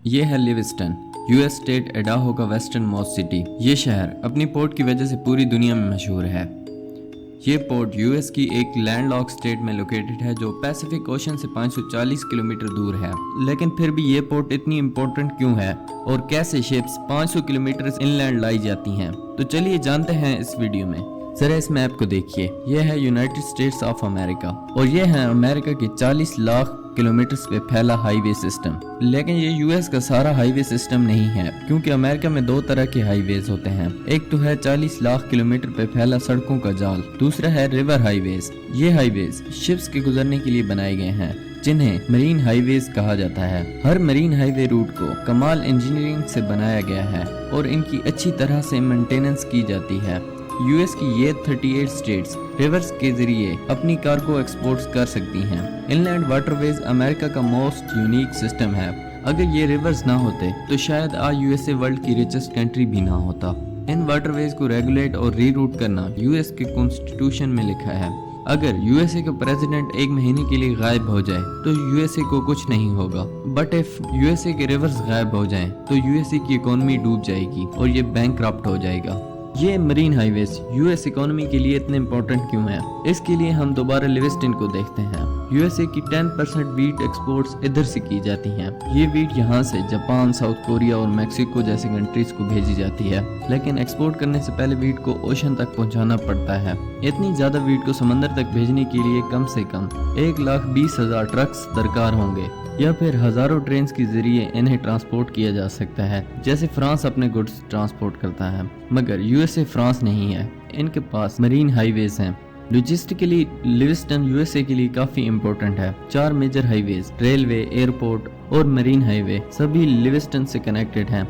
ये है Livingstone, US state एडाहो का वेस्टर्न मोस्ट सिटी। ये शहर अपनी पोर्ट की वजह से पूरी दुनिया में मशहूर है। ये पोर्ट यूएस की एक लैंडलॉक स्टेट में लोकेटेड है जो पैसिफिक ओशन से 540 किलोमीटर दूर है। लेकिन फिर भी ये पोर्ट इतनी इम्पोर्टेंट क्यों है और कैसे शिप्स 500 किलोमीटर इनलैंड लाई जाती हैं, तो चलिए जानते हैं इस वीडियो में। जरा इस मैप को देखिए, यह है यूनाइटेड स्टेट्स ऑफ अमेरिका और यह है अमेरिका के 40 लाख किलोमीटर पे फैला हाईवे सिस्टम। लेकिन ये यूएस का सारा हाईवे सिस्टम नहीं है, क्योंकि अमेरिका में दो तरह के हाईवेज होते हैं। एक तो है 40 लाख किलोमीटर पे फैला सड़कों का जाल, दूसरा है रिवर हाईवेज। ये हाईवेज शिप्स के गुजरने के लिए बनाए गए हैं, जिन्हें मरीन हाईवेज कहा जाता है। हर मरीन हाईवे रूट को कमाल इंजीनियरिंग से बनाया गया है और इनकी अच्छी तरह से मेंटेनेंस की जाती है। यूएस की ये 38 स्टेट्स रिवर्स के जरिए अपनी कार्गो एक्सपोर्ट्स कर सकती हैं। इनलैंड वाटरवेज अमेरिका का मोस्ट यूनिक सिस्टम है। अगर ये रिवर्स ना होते तो शायद आज यूएसए वर्ल्ड की रिचेस्ट कंट्री भी ना होता। इन वाटरवेज को रेगुलेट और रीरूट करना यूएस के कॉन्स्टिट्यूशन में लिखा है। अगर यूएसए का प्रेसिडेंट एक महीने के लिए गायब हो जाए तो यूएसए को कुछ नहीं होगा, बट इफ यूएसए के रिवर्स गायब हो जाएं तो यूएसए की इकोनॉमी डूब जाएगी और ये बैंकक्रप्ट हो जाएगा। ये मरीन हाईवेज यूएस इकोनॉमी के लिए इतने इम्पोर्टेंट क्यों हैं? इसके लिए हम दोबारा लिविस्टन को देखते हैं। यूएसए की 10% वीट एक्सपोर्ट्स इधर से की जाती हैं। ये वीट यहाँ से जापान, साउथ कोरिया और मैक्सिको जैसी कंट्रीज को भेजी जाती है, लेकिन एक्सपोर्ट करने से पहले वीट को ओशन तक पहुँचाना पड़ता है। इतनी ज्यादा वीट को समंदर तक भेजने के लिए कम से कम 1,20,000 ट्रक्स दरकार होंगे, या फिर हजारों ट्रेन के जरिए इन्हें ट्रांसपोर्ट किया जा सकता है, जैसे फ्रांस अपने गुड्स ट्रांसपोर्ट करता है। मगर यूएसए फ्रांस नहीं है, इनके पास मरीन हाईवेज हैं। लॉजिस्टिकली लिविस्टन यूएसए के लिए काफी इम्पोर्टेंट है। 4 मेजर हाईवेज, रेलवे, एयरपोर्ट और मरीन हाईवे सभी लिविस्टन से कनेक्टेड हैं।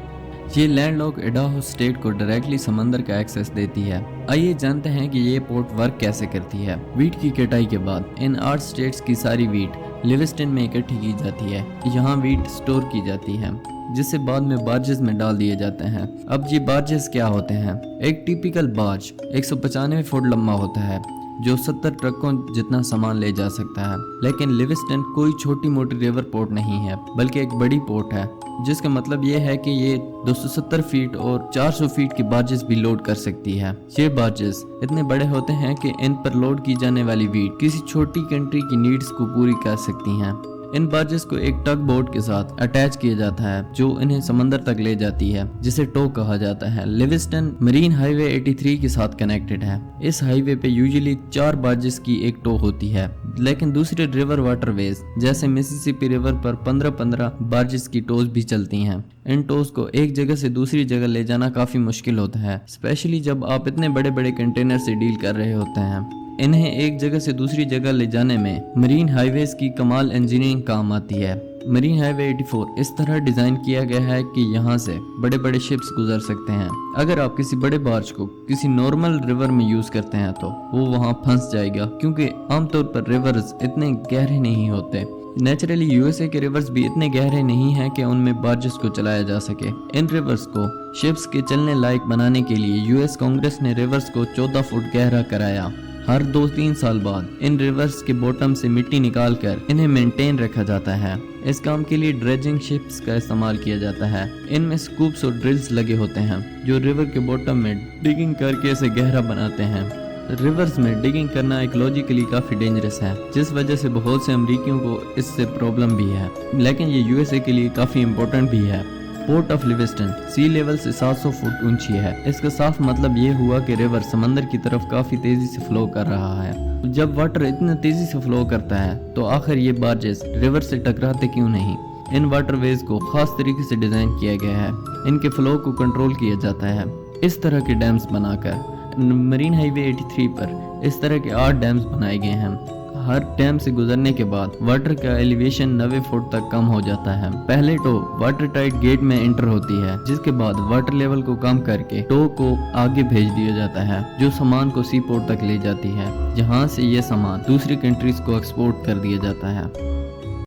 ये लैंडलॉक एडाहो स्टेट को डायरेक्टली समंदर का एक्सेस देती है। आइए जानते हैं कि ये पोर्ट वर्क कैसे करती है। वीट की कटाई के बाद इन 8 स्टेट्स की सारी वीट लिविस्टन में इकट्ठी की जाती है। यहाँ वीट स्टोर की जाती है, जिसे बाद में बार्जेस में डाल दिए जाते हैं। अब ये बार्जेस क्या होते हैं? एक टिपिकल बार्ज 195 फुट लंबा होता है, जो 70 ट्रकों जितना सामान ले जा सकता है। लेकिन लिविस्टन कोई छोटी मोटी रिवर पोर्ट नहीं है, बल्कि एक बड़ी पोर्ट है, जिसका मतलब ये है कि ये 270 फीट और 400 फीट की बार्जेस भी लोड कर सकती है। ये बार्जेस इतने बड़े होते हैं कि इन पर लोड की जाने वाली वीट किसी छोटी कंट्री की नीड्स को पूरी कर सकती हैं। इन बार्जेस को एक टग बोट के साथ अटैच किया जाता है, जो इन्हें समंदर तक ले जाती है, जिसे टो कहा जाता है। लिविस्टन मरीन हाईवे 83 के साथ कनेक्टेड है। इस हाईवे पे यूजुअली 4 बार्जेस की एक टो होती है, लेकिन दूसरे रिवर वाटरवेज जैसे मिसिसिपी रिवर पर 15-15 बार्जेस की टोज भी चलती हैं। इन टोज को एक जगह से दूसरी जगह ले जाना काफी मुश्किल होता है, स्पेशली जब आप इतने बड़े बड़े कंटेनर से डील कर रहे होते हैं। इन्हें एक जगह से दूसरी जगह ले जाने में मरीन हाईवेज की कमाल इंजीनियरिंग काम आती है। मरीन हाईवे 84 इस तरह डिजाइन किया गया है कि यहाँ से बड़े बड़े शिप्स गुजर सकते हैं। अगर आप किसी बड़े बार्ज को किसी नॉर्मल रिवर में यूज करते हैं तो वो वहाँ फंस जाएगा, क्योंकि आमतौर पर रिवर्स इतने गहरे नहीं होते। नेचुरली यूएसए के रिवर्स भी इतने गहरे नहीं हैं कि उनमें बार्जेस को चलाया जा सके। इन रिवर्स को शिप्स के चलने लायक बनाने के लिए यूएस कांग्रेस ने रिवर्स को 14 फुट गहरा कराया। हर 2-3 साल बाद इन रिवर्स के बॉटम से मिट्टी निकालकर इन्हें मेंटेन रखा जाता है। इस काम के लिए ड्रेजिंग शिप्स का इस्तेमाल किया जाता है। इनमें स्कूप्स और ड्रिल्स लगे होते हैं, जो रिवर के बॉटम में डिगिंग करके इसे गहरा बनाते हैं। रिवर्स में डिगिंग करना इकोलॉजिकली काफी डेंजरस है, जिस वजह से बहुत से अमरीकियों को इससे प्रॉब्लम भी है, लेकिन ये यूएसए के लिए काफी इम्पोर्टेंट भी है। Port of Livingston sea level से 700 फुट ऊंची है। इसका साफ मतलब ये हुआ कि रिवर समंदर की तरफ काफी तेजी से फ्लो कर रहा है। जब वाटर इतने तेजी से फ्लो करता है तो आखिर ये बार्जेस रिवर से टकराते क्यों नहीं? इन वाटरवेज को खास तरीके से डिजाइन किया गया है। इनके फ्लो को कंट्रोल किया जाता है इस तरह के डैम्स बनाकर। मरीन हाईवे 83 पर इस तरह के 8 डैम्स बनाए गए हैं। हर डैम से गुजरने के बाद वाटर का एलिवेशन 90 फुट तक कम हो जाता है। पहले टो वाटर टाइट गेट में एंटर होती है, जिसके बाद वाटर लेवल को कम करके टो को आगे भेज दिया जाता है, जो सामान को सी पोर्ट तक ले जाती है, जहां से ये सामान दूसरी कंट्रीज को एक्सपोर्ट कर दिया जाता है।